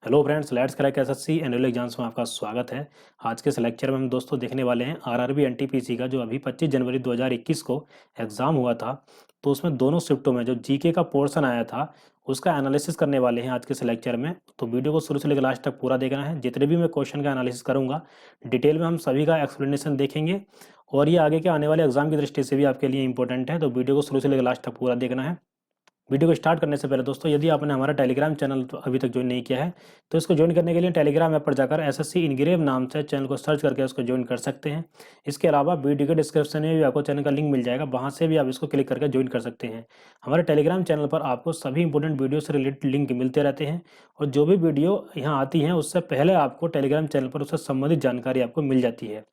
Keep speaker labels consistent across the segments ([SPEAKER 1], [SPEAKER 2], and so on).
[SPEAKER 1] Hello friends, let's crack SSC annual exams में आपका स्वागत है। आज के इस लेक्चर में हम दोस्तों देखने वाले हैं आरआरबी एनटीपीसी का जो अभी 25 जनवरी 2021 को एग्ज़ाम हुआ था। तो उसमें दोनों शिफ्टों में जो जीके का पोर्शन आया था उसका एनालिसिस करने वाले हैं आज के इस लेक्चर में। तो वीडियो को शुरू से लेकर लास्ट तक पूरा देखना है। जितने भी मैं क्वेश्चन का एनालिसिस करूँगा डिटेल में हम सभी का एक्सप्लेनेशन देखेंगे और ये आगे के आने वाले एग्जाम की दृष्टि से भी आपके लिए इंपॉर्टेंट है। तो वीडियो को शुरू से लेकर लास्ट तक पूरा देखना है। वीडियो को स्टार्ट करने से पहले दोस्तों, यदि आपने हमारा टेलीग्राम चैनल अभी तक ज्वाइन नहीं किया है तो इसको ज्वाइन करने के लिए टेलीग्राम ऐप पर जाकर एसएससी इनग्रेव नाम से चैनल को सर्च करके उसको ज्वाइन कर सकते हैं। इसके अलावा वीडियो के डिस्क्रिप्शन में भी आपको चैनल का लिंक मिल जाएगा, वहाँ से भी आप इसको क्लिक करके ज्वाइन कर सकते हैं। हमारे टेलीग्राम चैनल पर आपको सभी इंपॉर्टेंट वीडियो से रिलेटेड लिंक मिलते रहते हैं और जो भी वीडियो यहाँ आती हैं उससे पहले आपको टेलीग्राम चैनल पर उससे संबंधित जानकारी आपको मिल जाती है।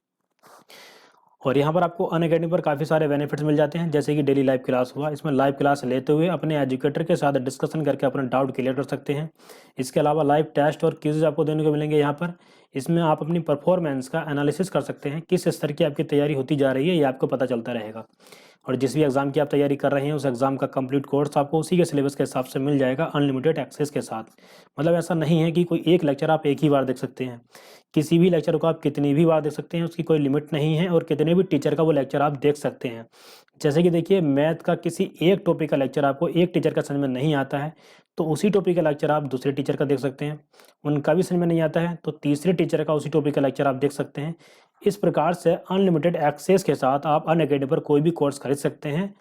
[SPEAKER 1] और यहाँ पर आपको अनअकैडमी पर काफ़ी सारे बेनिफिट्स मिल जाते हैं, जैसे कि डेली लाइव क्लास हुआ। इसमें लाइव क्लास लेते हुए अपने एजुकेटर के साथ डिस्कशन करके अपना डाउट क्लियर कर सकते हैं। इसके अलावा लाइव टेस्ट और क्विज़ आपको देने को मिलेंगे यहाँ पर। इसमें आप अपनी परफॉर्मेंस का एनालिसिस कर सकते हैं, किस स्तर की आपकी तैयारी होती जा रही है ये आपको पता चलता रहेगा। और जिस भी एग्ज़ाम की आप तैयारी कर रहे हैं उस एग्ज़ाम का कंप्लीट कोर्स आपको उसी के सिलेबस के हिसाब से मिल जाएगा, अनलिमिटेड एक्सेस के साथ। मतलब ऐसा नहीं है कि कोई एक लेक्चर आप एक ही बार देख सकते हैं। किसी भी लेक्चर को आप कितनी भी बार देख सकते हैं, उसकी कोई लिमिट नहीं है और कितने भी टीचर का वो लेक्चर आप देख सकते हैं। जैसे कि देखिए, मैथ का किसी एक टॉपिक का लेक्चर आपको एक टीचर का समझ में नहीं आता है तो उसी टॉपिक का लेक्चर आप दूसरे टीचर का देख सकते हैं। उनका भी समझ में नहीं आता है तो तीसरे टीचर का उसी टॉपिक का लेक्चर आप देख सकते हैं। इस प्रकार से अनलिमिटेड एक्सेस के साथ आप अनअकैडमी पर कोई भी कोर्स खरीद सकते हैं।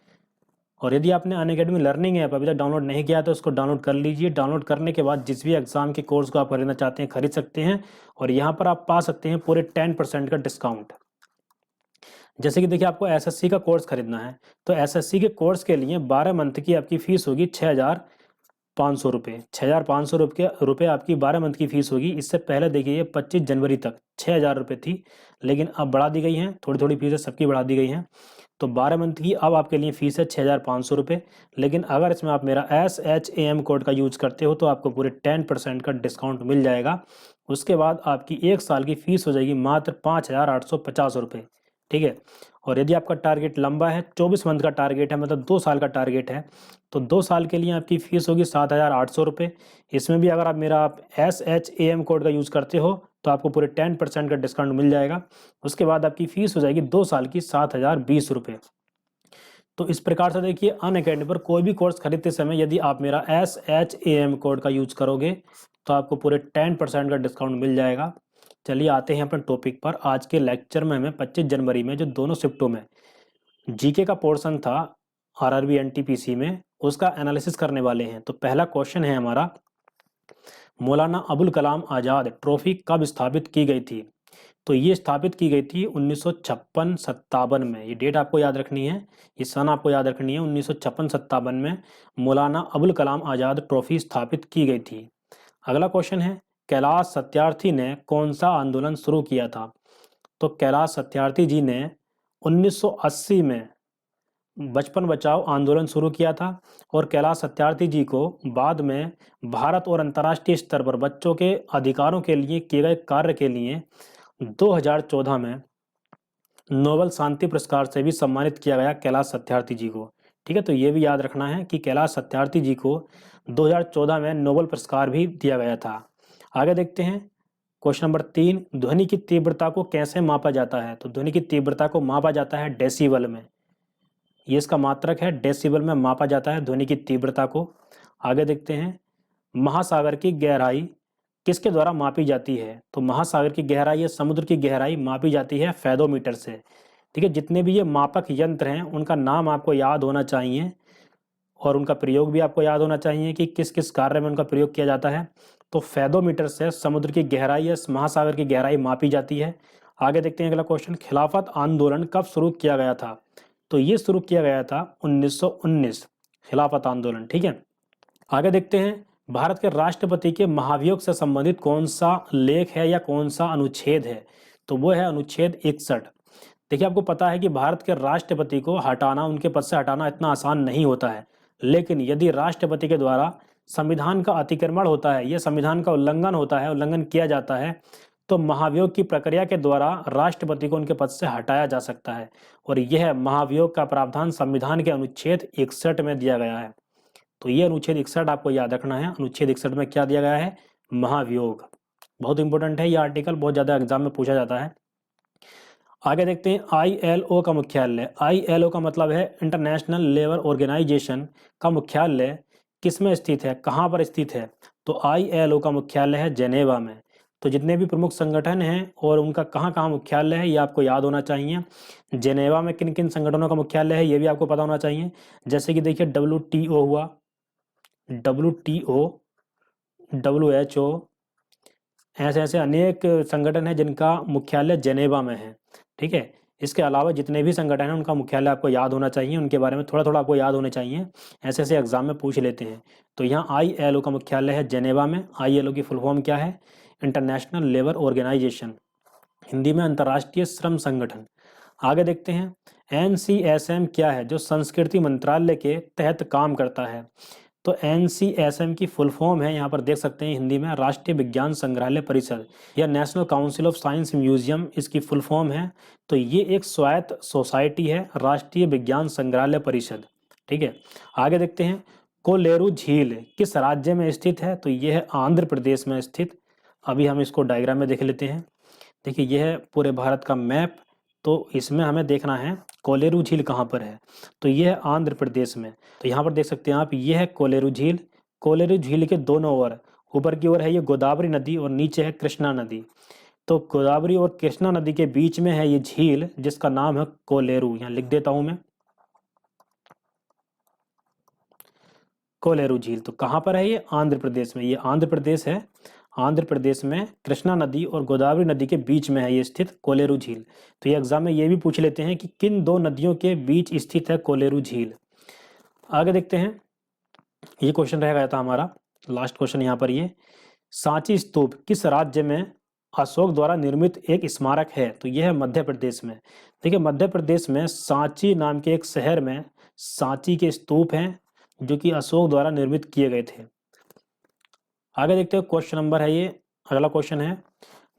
[SPEAKER 1] और यदि आपने अनअकैडमी लर्निंग ऐप अभी तक डाउनलोड नहीं किया तो उसको डाउनलोड कर लीजिए। डाउनलोड करने के बाद जिस भी एग्जाम के कोर्स को आप खरीदना चाहते हैं खरीद सकते हैं और यहाँ पर आप पा सकते हैं पूरे 10% का डिस्काउंट। जैसे कि देखिए, आपको एसएससी का कोर्स खरीदना है तो एसएससी के कोर्स के लिए 12 मंथ की आपकी फीस होगी 6,500 रुपये। 6,500 रुपये आपकी 12 मंथ की फीस होगी। इससे पहले देखिए, ये 25 जनवरी तक 6,000 रुपये थी, लेकिन अब बढ़ा दी गई हैं। थोड़ी थोड़ी फीसें सबकी बढ़ा दी गई हैं। तो 12 मंथ की अब आपके लिए फ़ीस है 6,500 रुपये। लेकिन अगर इसमें आप मेरा SHAM कोड का यूज़ करते हो तो आपको पूरे 10% का डिस्काउंट मिल जाएगा। उसके बाद आपकी 1 साल की फ़ीस हो जाएगी मात्र 5,850 रुपये। ठीक है। और यदि आपका टारगेट लंबा है, 24 मंथ का टारगेट है, मतलब 2 साल का टारगेट है, तो 2 साल के लिए आपकी फ़ीस होगी 7,800 रुपये। इसमें भी अगर आप मेरा SHAM कोड का यूज़ करते हो तो आपको पूरे 10% का डिस्काउंट मिल जाएगा। उसके बाद आपकी फ़ीस हो जाएगी 2 साल की 7,020 रुपये। तो इस प्रकार से देखिए, अनअकैडमी पर कोई भी कोर्स खरीदते समय यदि आप मेरा SHAM कोड का यूज़ करोगे तो आपको पूरे 10% का डिस्काउंट मिल जाएगा। चलिए आते हैं अपने टॉपिक पर। आज के लेक्चर में हमें 25 जनवरी में जो दोनों शिफ्टों में जीके का पोर्शन था आरआरबी एनटीपीसी में, उसका एनालिसिस करने वाले हैं। तो पहला क्वेश्चन है हमारा, मौलाना अबुल कलाम आज़ाद ट्रॉफी कब स्थापित की गई थी? तो ये स्थापित की गई थी 1956-57 में। ये डेट आपको याद रखनी है, ये सन आपको याद रखनी है। 1956-57 में मौलाना अबुल कलाम आज़ाद ट्रॉफी स्थापित की गई थी। अगला क्वेश्चन है, कैलाश सत्यार्थी ने कौन सा आंदोलन शुरू किया था? तो कैलाश सत्यार्थी जी ने 1980 में बचपन बचाओ आंदोलन शुरू किया था और कैलाश सत्यार्थी जी को बाद में भारत और अंतर्राष्ट्रीय स्तर पर बच्चों के अधिकारों के लिए किए गए कार्य के लिए 2014 में नोबेल शांति पुरस्कार से भी सम्मानित किया गया कैलाश सत्यार्थी जी को। ठीक है, तो ये भी याद रखना है कि कैलाश सत्यार्थी जी को 2014 में नोबेल पुरस्कार भी दिया गया था। आगे देखते हैं क्वेश्चन नंबर 3, ध्वनि की तीव्रता को कैसे मापा जाता है? तो ध्वनि की तीव्रता को मापा जाता है डेसिबल में। ये इसका मात्रक है, डेसिबल में मापा जाता है ध्वनि की तीव्रता को। आगे देखते हैं, महासागर की गहराई किसके द्वारा मापी जाती है? तो महासागर की गहराई या समुद्र की गहराई मापी जाती है फेदोमीटर से। ठीक है, जितने भी ये मापक यंत्र हैं उनका नाम आपको याद होना चाहिए और उनका प्रयोग भी आपको याद होना चाहिए कि किस किस कार्य में उनका प्रयोग किया जाता है। तो फेदोमीटर से समुद्र की गहराई या महासागर की गहराई मापी जाती है। आगे देखते हैं अगला क्वेश्चन, खिलाफत आंदोलन कब शुरू किया गया था? तो ये शुरू किया गया था 1919, खिलाफत आंदोलन। ठीक है। आगे देखते हैं, भारत के राष्ट्रपति के महाभियोग से संबंधित कौन सा लेख है या कौन सा अनुच्छेद है? तो वो है अनुच्छेद 61। देखिए, आपको पता है कि भारत के राष्ट्रपति को हटाना, उनके पद से हटाना इतना आसान नहीं होता है, लेकिन यदि राष्ट्रपति के द्वारा संविधान का अतिक्रमण होता है, यह संविधान का उल्लंघन होता है, उल्लंघन किया जाता है, तो महाभियोग की प्रक्रिया के द्वारा राष्ट्रपति को उनके पद से हटाया जा सकता है और यह महाभियोग का प्रावधान संविधान के अनुच्छेद 61 में दिया गया है। तो ये अनुच्छेद 61 आपको याद रखना है। अनुच्छेद 61 में क्या दिया गया है? महाभियोग। बहुत इंपॉर्टेंट है ये आर्टिकल, बहुत ज़्यादा एग्जाम में पूछा जाता है। आगे देखते हैं ILO का मुख्यालय। ILO का मतलब है इंटरनेशनल लेबर ऑर्गेनाइजेशन का मुख्यालय किस में स्थित है, कहाँ पर स्थित है? तो ILO का मुख्यालय है जेनेवा में। तो जितने भी प्रमुख संगठन हैं और उनका कहाँ कहाँ मुख्यालय है ये आपको याद होना चाहिए। जेनेवा में किन किन संगठनों का मुख्यालय है ये भी आपको पता होना चाहिए। जैसे कि देखिए WTO हुआ, WTO, WHO, ऐसे ऐसे अनेक संगठन हैं जिनका मुख्यालय जेनेवा में है। ठीक है, इसके अलावा जितने भी संगठन हैं उनका मुख्यालय आपको याद होना चाहिए, उनके बारे में थोड़ा थोड़ा आपको याद होने चाहिए, ऐसे ऐसे एग्जाम में पूछ लेते हैं। तो यहाँ ILO का मुख्यालय है जेनेवा में। ILO की फुल फॉर्म क्या है? इंटरनेशनल लेबर ऑर्गेनाइजेशन, हिंदी में अंतर्राष्ट्रीय श्रम संगठन। आगे देखते हैं NCSM क्या है, जो संस्कृति मंत्रालय के तहत काम करता है। तो NCSM की फुल फॉर्म है, यहाँ पर देख सकते हैं हिंदी में, राष्ट्रीय विज्ञान संग्रहालय परिषद या national council of science museum इसकी फुल फॉर्म है। तो ये एक स्वायत्त सोसाइटी है, राष्ट्रीय विज्ञान संग्रहालय परिषद। ठीक है, आगे देखते हैं कोलेरू झील किस राज्य में स्थित है? तो ये है आंध्र प्रदेश में स्थित। अभी हम इसको डायग्राम में देख लेते हैं। देखिए यह है पूरे भारत का मैप, तो इसमें हमें देखना है कोलेरू झील कहाँ पर है। तो यह है आंध्र प्रदेश में। तो यहाँ पर देख सकते हैं आप, ये है कोलेरू झील। कोलेरू झील के दोनों ओर, ऊपर की ओर है ये गोदावरी नदी और नीचे है कृष्णा नदी। तो गोदावरी और कृष्णा नदी के बीच में है ये झील जिसका नाम है कोलेरू। यहाँ लिख देता हूं मैं, कोलेरू झील। तो कहाँ पर है ये? आंध्र प्रदेश में। ये आंध्र प्रदेश है, आंध्र प्रदेश में कृष्णा नदी और गोदावरी नदी के बीच में है ये स्थित कोलेरू झील। तो ये एग्जाम में ये भी पूछ लेते हैं कि किन दो नदियों के बीच स्थित है कोलेरू झील। आगे देखते हैं, ये क्वेश्चन रह गया था हमारा, लास्ट क्वेश्चन यहाँ पर। ये सांची स्तूप किस राज्य में अशोक द्वारा निर्मित एक स्मारक है? तो यह है मध्य प्रदेश में। देखिए मध्य प्रदेश में सांची नाम के एक शहर में सांची के स्तूप हैं जो कि अशोक द्वारा निर्मित किए गए थे। आगे देखते हैं, क्वेश्चन नंबर है ये, अगला क्वेश्चन है,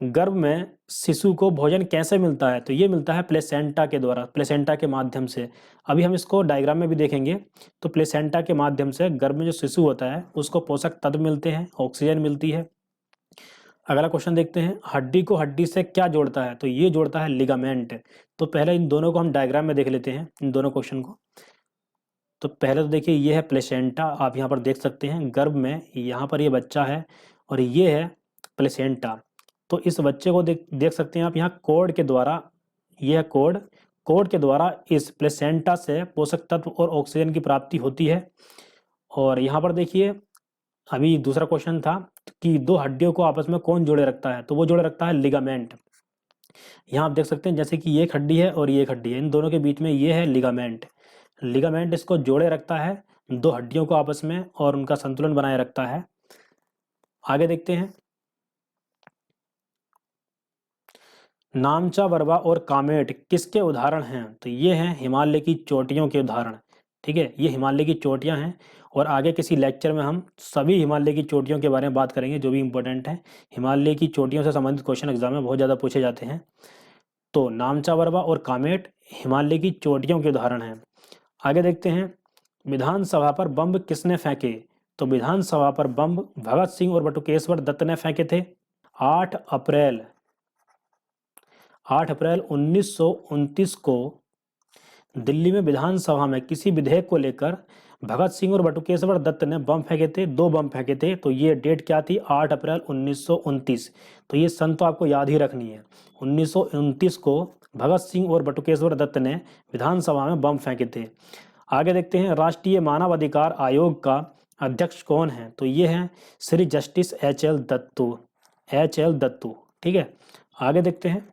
[SPEAKER 1] गर्भ में शिशु को भोजन कैसे मिलता है? तो ये मिलता है प्लेसेंटा के द्वारा, प्लेसेंटा के माध्यम से। अभी हम इसको डायग्राम में भी देखेंगे। तो प्लेसेंटा के माध्यम से गर्भ में जो शिशु होता है उसको पोषक तत्व मिलते हैं, ऑक्सीजन मिलती है। अगला क्वेश्चन देखते हैं, हड्डी को हड्डी से क्या जोड़ता है? तो ये जोड़ता है लिगामेंट। तो पहले इन दोनों को हम डायग्राम में देख लेते हैं, इन दोनों क्वेश्चन को। तो पहले तो देखिए ये है प्लेसेंटा, आप यहाँ पर देख सकते हैं गर्भ में, यहाँ पर ये बच्चा है और ये है प्लेसेंटा। तो इस बच्चे को देख सकते हैं आप यहाँ कोड के द्वारा, ये है कोड, कोड के द्वारा इस प्लेसेंटा से पोषक तत्व और ऑक्सीजन की प्राप्ति होती है। और यहाँ पर देखिए अभी दूसरा क्वेश्चन था कि दो हड्डियों को आपस में कौन जोड़े रखता है? तो वो जोड़े रखता है लिगामेंट। यहाँ आप देख सकते हैं जैसे कि ये एक हड्डी है और ये एक हड्डी है, इन दोनों के बीच में ये है लिगामेंट। लिगामेंट इसको जोड़े रखता है, दो हड्डियों को आपस में, और उनका संतुलन बनाए रखता है। आगे देखते हैं, नामचा, बरवा और कामेट किसके उदाहरण हैं? तो ये हैं हिमालय की चोटियों के उदाहरण। ठीक है, ये हिमालय की चोटियां हैं और आगे किसी लेक्चर में हम सभी हिमालय की चोटियों के बारे में बात करेंगे जो भी इंपॉर्टेंट है। हिमालय की चोटियों से संबंधित क्वेश्चन एग्जाम में बहुत ज़्यादा पूछे जाते हैं। तो नामचा, बरवा और कामेट हिमालय की चोटियों के उदाहरण हैं। आगे देखते हैं, विधानसभा पर बम किसने फेंके? तो विधानसभा पर बम भगत सिंह और बटुकेश्वर दत्त ने फेंके थे। 8 अप्रैल 8 अप्रैल 1929 को दिल्ली में विधानसभा में किसी विधेयक को लेकर भगत सिंह और बटुकेश्वर दत्त ने बम फेंके थे, 2 बम फेंके थे। तो ये डेट क्या थी? 8 अप्रैल 1929। तो ये सन तो आपको याद ही रखनी है। 1929 को भगत सिंह और बटुकेश्वर दत्त ने विधानसभा में बम फेंके थे। आगे देखते हैं, राष्ट्रीय मानव अधिकार आयोग का अध्यक्ष कौन है? तो ये हैं Shri justice HL Dattu, HL Dattu. ठीक है, आगे देखते हैं,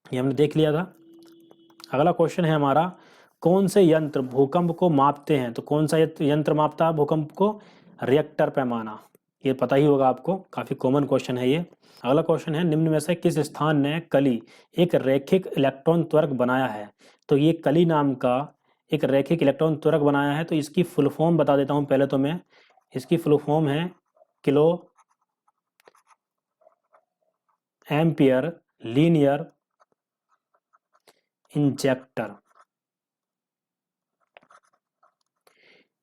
[SPEAKER 1] ये हमने देख लिया था। अगला क्वेश्चन है हमारा, कौन से यंत्र भूकंप को मापते हैं? तो कौन सा यंत्र मापता है भूकंप को? रिएक्टर पैमाना। ये पता ही होगा आपको, काफी कॉमन क्वेश्चन है ये। अगला क्वेश्चन है, निम्न में से किस स्थान ने कली एक रैखिक इलेक्ट्रॉन त्वरक बनाया है? तो ये कली नाम का एक रैखिक इलेक्ट्रॉन त्वरक बनाया है। तो इसकी फुल फॉर्म बता देता हूं पहले तो मैं, इसकी फुल फॉर्म है किलो एम्पियर लीनियर इंजेक्टर।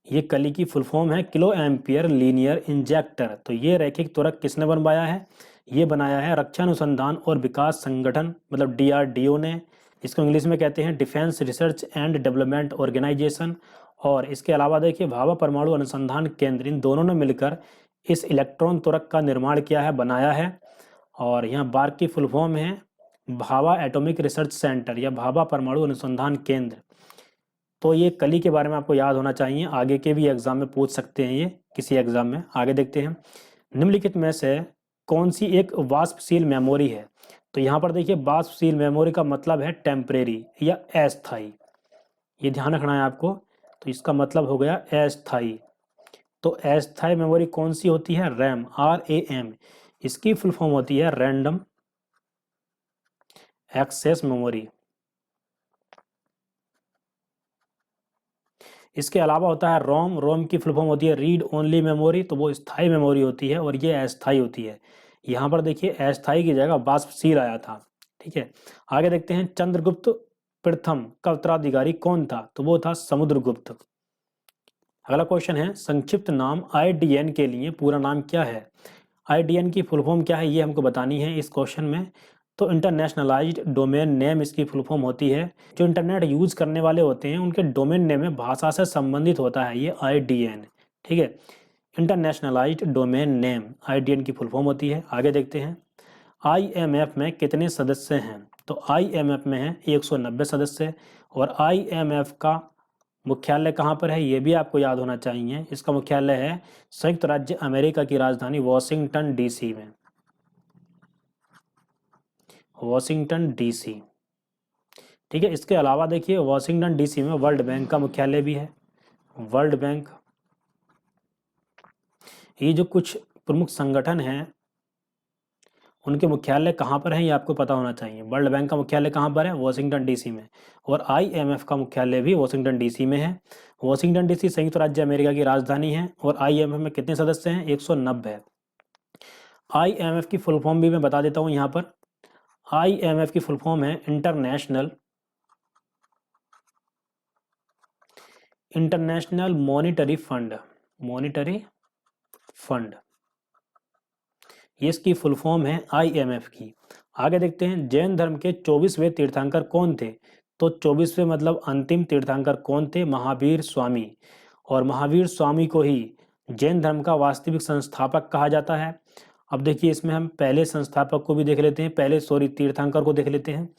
[SPEAKER 1] ये कली की फुल फॉर्म है किलो एम्पियर लीनियर इंजेक्टर। तो ये रैखिक त्वरक किसने बनवाया है? ये बनाया है रक्षा अनुसंधान और विकास संगठन, मतलब DRDO ने। इसको इंग्लिश में कहते हैं defence research and development organisation. और इसके अलावा देखिए भाभा परमाणु अनुसंधान केंद्र, इन दोनों ने मिलकर इस इलेक्ट्रॉन त्वरक का निर्माण किया है, बनाया है। और यहाँ बार्क की फुल फॉर्म है भाभा एटॉमिक रिसर्च सेंटर या भाभा परमाणु अनुसंधान केंद्र। तो ये कली के बारे में आपको याद होना चाहिए, आगे के भी एग्जाम में पूछ सकते हैं ये किसी एग्जाम में। आगे देखते हैं, निम्नलिखित में से कौन सी एक वाष्पशील मेमोरी है? तो यहाँ पर देखिए वाष्पशील मेमोरी का मतलब है टेम्परेरी या अस्थायी, ये ध्यान रखना है आपको। तो इसका मतलब हो गया अस्थायी। तो अस्थायी मेमोरी कौन सी होती है? RAM, RAM। इसकी फुल फॉर्म होती है रैंडम एक्सेस मेमोरी। इसके अलावा होता है रोम। रोम की फुल फॉर्म होती है रीड ओनली मेमोरी, तो वो स्थायी मेमोरी होती है और ये अस्थायी होती है। यहाँ पर देखिए अस्थायी की जगह वाष्पशील आया था। ठीक है, आगे देखते हैं, चंद्रगुप्त प्रथम का उत्तराधिकारी कौन था? तो वो था समुद्रगुप्त। अगला क्वेश्चन है, संक्षिप्त नाम IDN के लिए पूरा नाम क्या है? IDN की फुल फॉर्म क्या है ये हमको बतानी है इस क्वेश्चन में। तो इंटरनेशनलाइज्ड डोमेन नेम इसकी फुल फॉर्म होती है। जो इंटरनेट यूज करने वाले होते हैं उनके डोमेन नेम में भाषा से संबंधित होता है ये IDN। ठीक है, इंटरनेशनलाइज्ड डोमेन नेम IDN की फुल फॉर्म होती है। आगे देखते हैं, IMF में कितने सदस्य हैं? तो IMF में है 190 सदस्य। और IMF का मुख्यालय कहाँ पर है ये भी आपको याद होना चाहिए। इसका मुख्यालय है संयुक्त राज्य अमेरिका की राजधानी वॉशिंगटन DC में, वॉशिंगटन DC। ठीक है, इसके अलावा देखिए वॉशिंगटन DC में वर्ल्ड बैंक का मुख्यालय भी है, वर्ल्ड बैंक। ये जो कुछ प्रमुख संगठन हैं उनके मुख्यालय कहाँ पर है ये आपको पता होना चाहिए। वर्ल्ड बैंक का मुख्यालय कहाँ पर है? वॉशिंगटन DC में। और IMF का मुख्यालय भी वॉशिंगटन DC में है। वॉशिंगटन DC संयुक्त राज्य अमेरिका की राजधानी है। और IMF में कितने सदस्य हैं? 190। IMF की फुल फॉर्म भी मैं बता देता हूँ यहाँ पर। IMF की फुल फॉर्म है international monetary fund, monetary fund, ये इसकी फुल फॉर्म है IMF की। आगे देखते हैं, जैन धर्म के 24वें तीर्थंकर कौन थे? तो 24वें मतलब अंतिम तीर्थंकर कौन थे? महावीर स्वामी। और महावीर स्वामी को ही जैन धर्म का वास्तविक संस्थापक कहा जाता है। अब देखिए इसमें हम पहले संस्थापक को भी देख लेते हैं, तीर्थंकर को देख लेते हैं।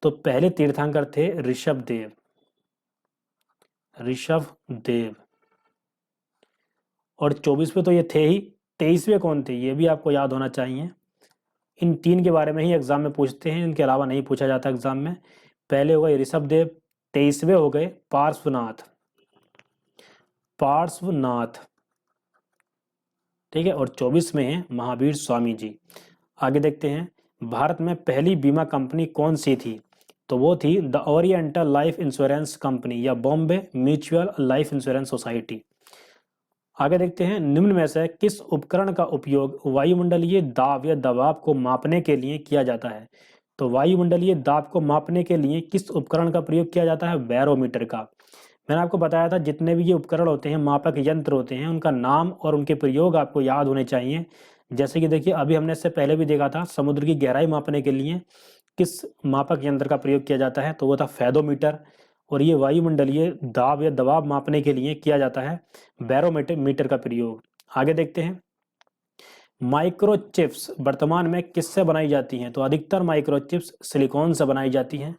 [SPEAKER 1] तो पहले तीर्थंकर थे ऋषभ देव, ऋषभ देव। और 24वें तो ये थे ही, 23वें कौन थे ये भी आपको याद होना चाहिए। इन तीन के बारे में ही एग्जाम में पूछते हैं, इनके अलावा नहीं पूछा जाता एग्जाम में। पहले हो गए ऋषभ देव, 23वें हो गए पार्श्वनाथ, पार्श्वनाथ। ठीक है, और 24वें हैं महावीर स्वामी जी। आगे देखते हैं, भारत में पहली बीमा कंपनी कौन सी थी? तो वो थी the oriental life insurance company या Bombay mutual life insurance society. आगे देखते हैं, निम्न में से किस उपकरण का उपयोग वायुमंडलीय दाब या दबाव को मापने के लिए किया जाता है? तो वायुमंडलीय दाब को मापने के लिए किस उपकरण का प्रयोग किया जाता है? बैरोमीटर का। मैंने आपको बताया था जितने भी ये उपकरण होते हैं, मापक यंत्र होते हैं, उनका नाम और उनके प्रयोग आपको याद होने चाहिए। जैसे कि देखिए अभी हमने इससे पहले भी देखा था, समुद्र की गहराई मापने के लिए किस मापक यंत्र का प्रयोग किया जाता है? तो वो था फेदोमीटर। और ये वायुमंडलीय दाब या दबाव मापने के लिए किया जाता है बैरोमीटर का प्रयोग। आगे देखते हैं, माइक्रोचिप्स वर्तमान में किससे बनाई जाती हैं? तो अधिकतर माइक्रोचिप्स सिलिकॉन से बनाई जाती हैं,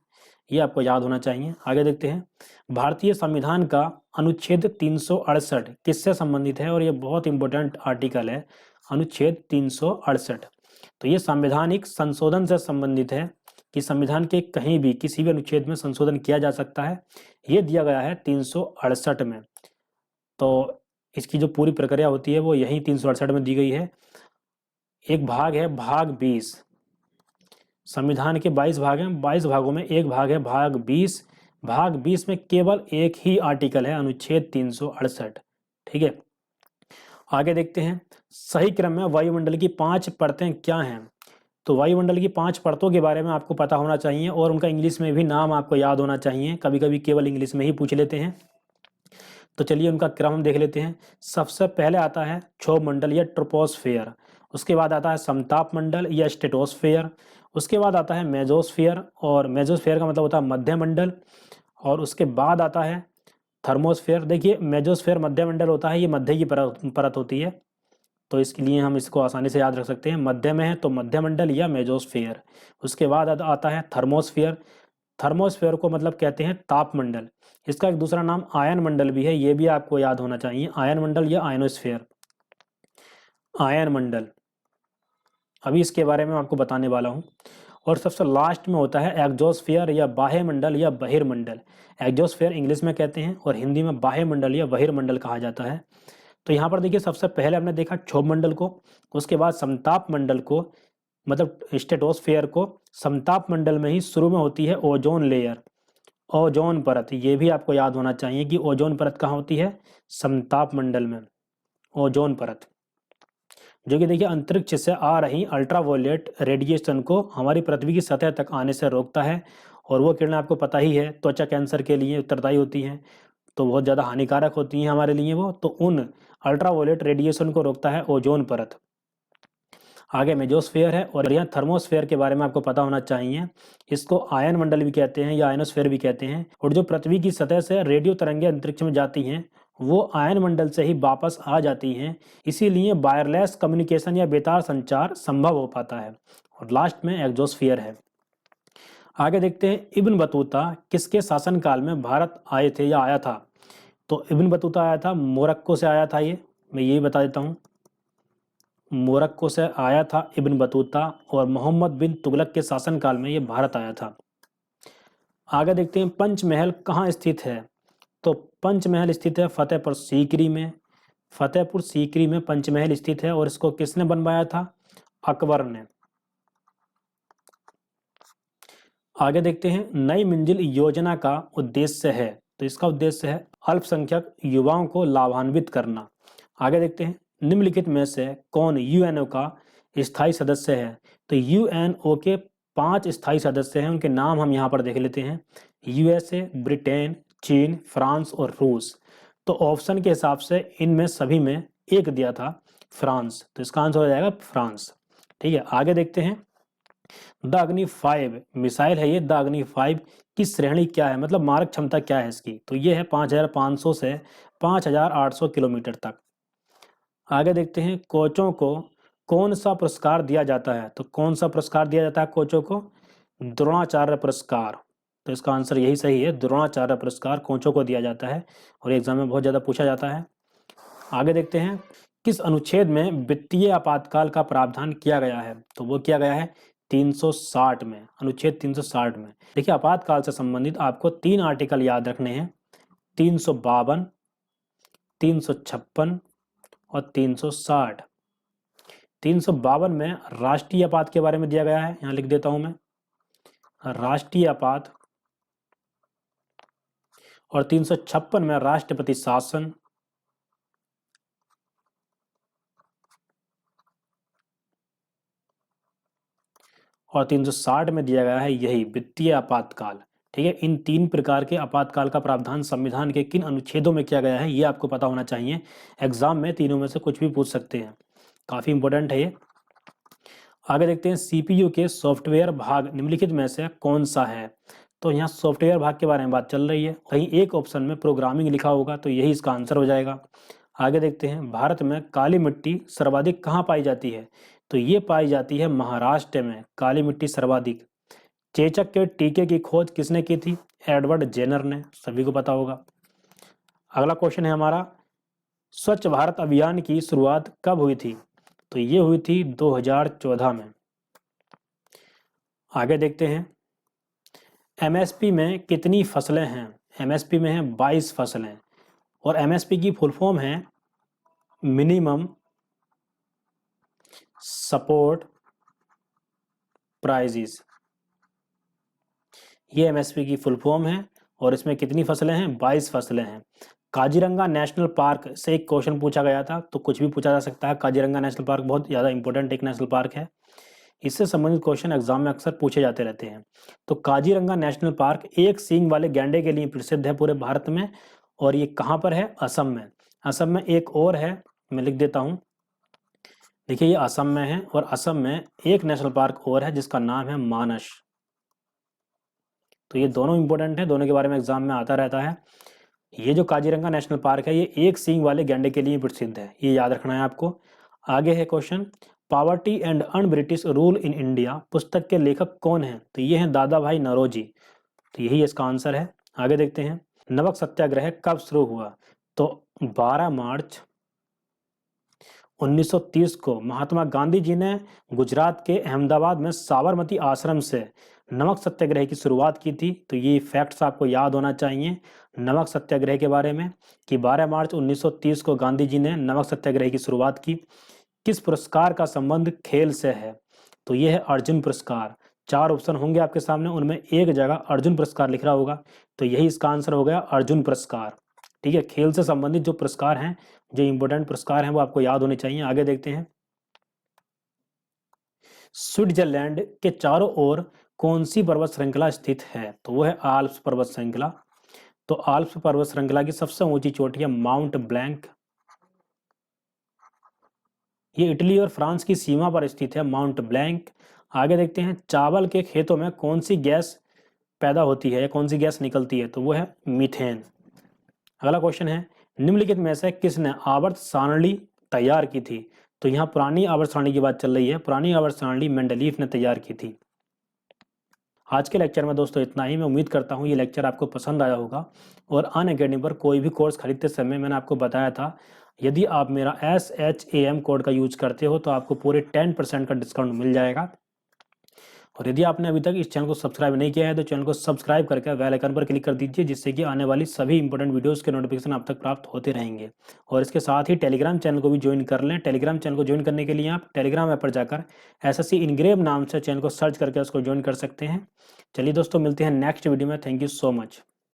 [SPEAKER 1] ये आपको याद होना चाहिए। आगे देखते हैं, भारतीय संविधान का अनुच्छेद 368 किससे संबंधित है? और ये बहुत इंपॉर्टेंट आर्टिकल है, अनुच्छेद 368। तो ये संवैधानिक संशोधन से संबंधित है कि संविधान के कहीं भी किसी भी अनुच्छेद में संशोधन किया जा सकता है, ये दिया गया है 368 में। तो इसकी जो पूरी प्रक्रिया होती है वो यही 368 में दी गई है। एक भाग है भाग 20, संविधान के 22 भाग हैं, 22 भागों में एक भाग है भाग 20। भाग 20 में केवल एक ही आर्टिकल है, अनुच्छेद 368। ठीक है, आगे देखते हैं, सही क्रम में वायुमंडल की 5 परतें क्या हैं? तो वायुमंडल की 5 परतों के बारे में आपको पता होना चाहिए और उनका इंग्लिश में भी नाम आपको याद होना चाहिए, कभी कभी केवल इंग्लिश में ही पूछ लेते हैं। तो चलिए उनका क्रम हम देख लेते हैं। सबसे पहले आता है क्षोभ मंडल या ट्रोपोस्फेयर, उसके बाद आता है समताप मंडल या स्ट्रेटोस्फेयर, उसके बाद आता है मेसोस्फेयर, और मेसोस्फेयर का मतलब होता है मध्य मंडल, और उसके बाद आता है थर्मोस्फेयर। देखिए मेसोस्फेयर मध्य मंडल होता है, ये मध्य की परत होती है, तो इसके लिए हम इसको आसानी से याद रख सकते हैं। मध्य में है तो मध्य मंडल या मेसोस्फेयर। उसके बाद आता है थर्मोस्फेयर। थर्मोस्फेयर को मतलब कहते हैं ताप मंडल। इसका एक दूसरा नाम आयन मंडल भी है, ये भी आपको याद होना चाहिए, आयन मंडल या आयनोस्फेयर, आयन मंडल। अभी इसके बारे में आपको बताने वाला हूँ। और सबसे लास्ट में होता है एक्सोस्फेयर या बाह्य मंडल या बहिर्मंडल। एक्सोस्फेयर इंग्लिश में कहते हैं और हिंदी में बाह्य मंडल या बहिर्मंडल कहा जाता है। तो यहाँ पर देखिए सबसे पहले हमने देखा क्षोभ मंडल को, उसके बाद समताप मंडल को, मतलब स्ट्रेटोस्फेयर को। समताप मंडल में ही शुरू में होती है ओजोन लेयर, ओजोन परत। ये भी आपको याद होना चाहिए कि ओजोन परत कहाँ होती है, समताप मंडल में, ओजोन परत, जो कि देखिए अंतरिक्ष से आ रही अल्ट्रावायलेट रेडिएशन को हमारी पृथ्वी की सतह तक आने से रोकता है। और वो किरणें आपको पता ही है त्वचा कैंसर के लिए उत्तरदायी होती हैं, तो बहुत ज़्यादा हानिकारक होती हैं हमारे लिए वो, तो उन अल्ट्रावायलेट रेडिएशन को रोकता है ओजोन परत। आगे मेसोस्फेयर है, और यहाँ थर्मोस्फेयर के बारे में आपको पता होना चाहिए। इसको आयन मंडल भी कहते हैं या आयनोस्फेयर भी कहते हैं। और जो पृथ्वी की सतह से रेडियो तरंगें अंतरिक्ष में जाती हैं वो आयन मंडल से ही वापस आ जाती हैं, इसीलिए वायरलेस कम्युनिकेशन या बेतार संचार संभव हो पाता है। और लास्ट में एक्सोस्फियर है। आगे देखते हैं इब्न बतूता किसके शासनकाल में भारत आए थे या आया था। तो इब्न बतूता आया था, मोरक्को से आया था, ये मैं यही बता देता हूँ, मोरक्को से आया था इब्न बतूता, और मोहम्मद बिन तुगलक के शासनकाल में ये भारत आया था। आगे देखते हैं पंचमहल कहाँ स्थित है। तो पंचमहल स्थित है फतेहपुर सीकरी में, फतेहपुर सीकरी में पंचमहल स्थित है, और इसको किसने बनवाया था, अकबर ने। आगे देखते हैं नई मंजिल योजना का उद्देश्य है। तो इसका उद्देश्य है अल्पसंख्यक युवाओं को लाभान्वित करना। आगे देखते हैं निम्नलिखित में से कौन यूएनओ का स्थायी सदस्य है। तो यूएनओ के 5 स्थायी सदस्य हैं, उनके नाम हम यहाँ पर देख लेते हैं। यूएसए, ब्रिटेन, चीन, फ्रांस और रूस। तो ऑप्शन के हिसाब से इनमें सभी में एक दिया था, फ्रांस, तो इसका आंसर हो जाएगा फ्रांस। ठीक है, आगे देखते हैं द अग्नि 5 मिसाइल है ये। द अग्नि 5 की श्रेणी क्या है, मतलब मारक क्षमता क्या है इसकी। तो ये है 5500 से 5800 किलोमीटर तक। आगे देखते हैं कोचों को कौन सा पुरस्कार दिया जाता है। तो कौन सा पुरस्कार दिया जाता है कोचों को, द्रोणाचार्य पुरस्कार। तो इसका आंसर यही सही है, द्रोणाचार्य पुरस्कार कोचों को दिया जाता है, और एग्जाम में बहुत ज़्यादा पूछा जाता है। आगे देखते हैं किस अनुच्छेद में वित्तीय आपातकाल का प्रावधान किया गया है। तो वो किया गया है 360 में, अनुच्छेद 360 में। देखिए आपातकाल से संबंधित आपको 3 आर्टिकल याद रखने हैं, 352, 356 और 360। 352 में राष्ट्रीय आपात के बारे में दिया गया है, यहाँ लिख देता हूं मैं, राष्ट्रीय आपात। और 356 में राष्ट्रपति शासन। और 360 में दिया गया है यही वित्तीय आपातकाल। ठीक है, इन 3 प्रकार के आपातकाल का प्रावधान संविधान के किन अनुच्छेदों में किया गया है ये आपको पता होना चाहिए। एग्जाम में तीनों में से कुछ भी पूछ सकते हैं, काफी इंपॉर्टेंट है ये। आगे देखते हैं सीपीयू के सॉफ्टवेयर भाग निम्नलिखित में से कौन सा है। तो यहाँ सॉफ्टवेयर भाग के बारे में बात चल रही है, कहीं एक ऑप्शन में प्रोग्रामिंग लिखा होगा तो यही इसका आंसर हो जाएगा। आगे देखते हैं भारत में काली मिट्टी सर्वाधिक कहाँ पाई जाती है। तो ये पाई जाती है महाराष्ट्र में, काली मिट्टी सर्वाधिक। चेचक के टीके की खोज किसने की थी, एडवर्ड जेनर ने, सभी को पता होगा। अगला क्वेश्चन है हमारा, स्वच्छ भारत अभियान की शुरुआत कब हुई थी। तो ये हुई थी 2014 में। आगे देखते हैं एमएसपी में कितनी फसलें हैं। एमएसपी में है 22 फसलें, और एमएसपी की फुल फॉर्म है मिनिमम सपोर्ट प्राइजेस। ये एमएसपी की फुल फॉर्म है, और इसमें कितनी फसलें हैं, 22 फसलें हैं। काजीरंगा नेशनल पार्क से एक क्वेश्चन पूछा गया था, तो कुछ भी पूछा जा सकता है। काजीरंगा नेशनल पार्क बहुत ज़्यादा इंपॉर्टेंट एक नेशनल पार्क है, इससे संबंधित क्वेश्चन एग्जाम में अक्सर पूछे जाते रहते हैं। तो काजीरंगा नेशनल पार्क एक सींग वाले गैंडे के लिए प्रसिद्ध है पूरे भारत में, और ये कहाँ पर है? असम में। असम में एक और है, मैं लिख देता हूँ। देखिए ये असम में है और असम में एक नेशनल पार्क और है जिसका नाम है मानस। तो ये दोनों इंपॉर्टेंट है, दोनों के बारे में एग्जाम में आता रहता है। ये जो काजीरंगा नेशनल पार्क है ये एक सींग वाले गैंडे के लिए प्रसिद्ध है, ये याद रखना है आपको। आगे है question, poverty and un British rule in India पुस्तक के लेखक कौन है? तो ये हैं दादा भाई नौरोजी। तो यही इसका आंसर है। आगे देखते हैं, नमक सत्याग्रह कब शुरू हुआ? तो 12 मार्च 1930 को महात्मा गांधी जी ने गुजरात के अहमदाबाद में साबरमती आश्रम से नमक सत्याग्रह की शुरुआत की थी। तो ये फैक्ट्स आपको याद होना चाहिए नमक सत्याग्रह के बारे में कि 12 मार्च 1930 को गांधी जी ने नमक सत्याग्रह की शुरुआत की। किस पुरस्कार का संबंध खेल से है? तो ये है अर्जुन पुरस्कार। 4 ऑप्शन होंगे आपके सामने, उनमें एक जगह अर्जुन पुरस्कार लिख रहा होगा, तो यही इसका आंसर हो गया अर्जुन पुरस्कार। ठीक है, खेल से संबंधित जो पुरस्कार हैं, जो इंपॉर्टेंट पुरस्कार हैं वो आपको याद होने चाहिए। आगे देखते हैं, स्विट्जरलैंड के चारों ओर कौन सी पर्वत श्रृंखला स्थित है? तो वो है आल्प्स पर्वत श्रृंखला। तो आल्प्स पर्वत श्रृंखला की सबसे ऊंची चोटी है माउंट ब्लैंक। ये इटली और फ्रांस की सीमा पर स्थित है माउंट ब्लैंक। आगे देखते हैं, चावल के खेतों में कौन सी गैस पैदा होती है या कौन सी गैस निकलती है? तो वो है मीथेन। अगला क्वेश्चन है, निम्नलिखित में से किसने आवर्त सारणी तैयार की थी? तो यहाँ पुरानी आवर्त सारणी की बात चल रही है। पुरानी आवर्त सारणी मेंडलीफ ने तैयार की थी। आज के लेक्चर में दोस्तों इतना ही। मैं उम्मीद करता हूँ ये लेक्चर आपको पसंद आया होगा। और अनअकैडमी पर कोई भी कोर्स खरीदते समय मैंने आपको बताया था, यदि आप मेरा SHAM कोड का यूज करते हो तो आपको पूरे 10% का डिस्काउंट मिल जाएगा। और यदि आपने अभी तक इस चैनल को सब्सक्राइब नहीं किया है तो चैनल को सब्सक्राइब करके बेल आइकन पर क्लिक कर दीजिए, जिससे कि आने वाली सभी इंपॉर्टेंट वीडियोस के नोटिफिकेशन आप तक प्राप्त होते रहेंगे। और इसके साथ ही टेलीग्राम चैनल को भी ज्वाइन कर लें। टेलीग्राम चैनल को ज्वाइन करने के लिए आप टेलीग्राम ऐप पर जाकर SSC इनग्रेव नाम से चैनल को सर्च करके उसको ज्वाइन कर सकते हैं। चलिए दोस्तों, मिलते हैं नेक्स्ट वीडियो में। Thank you so much.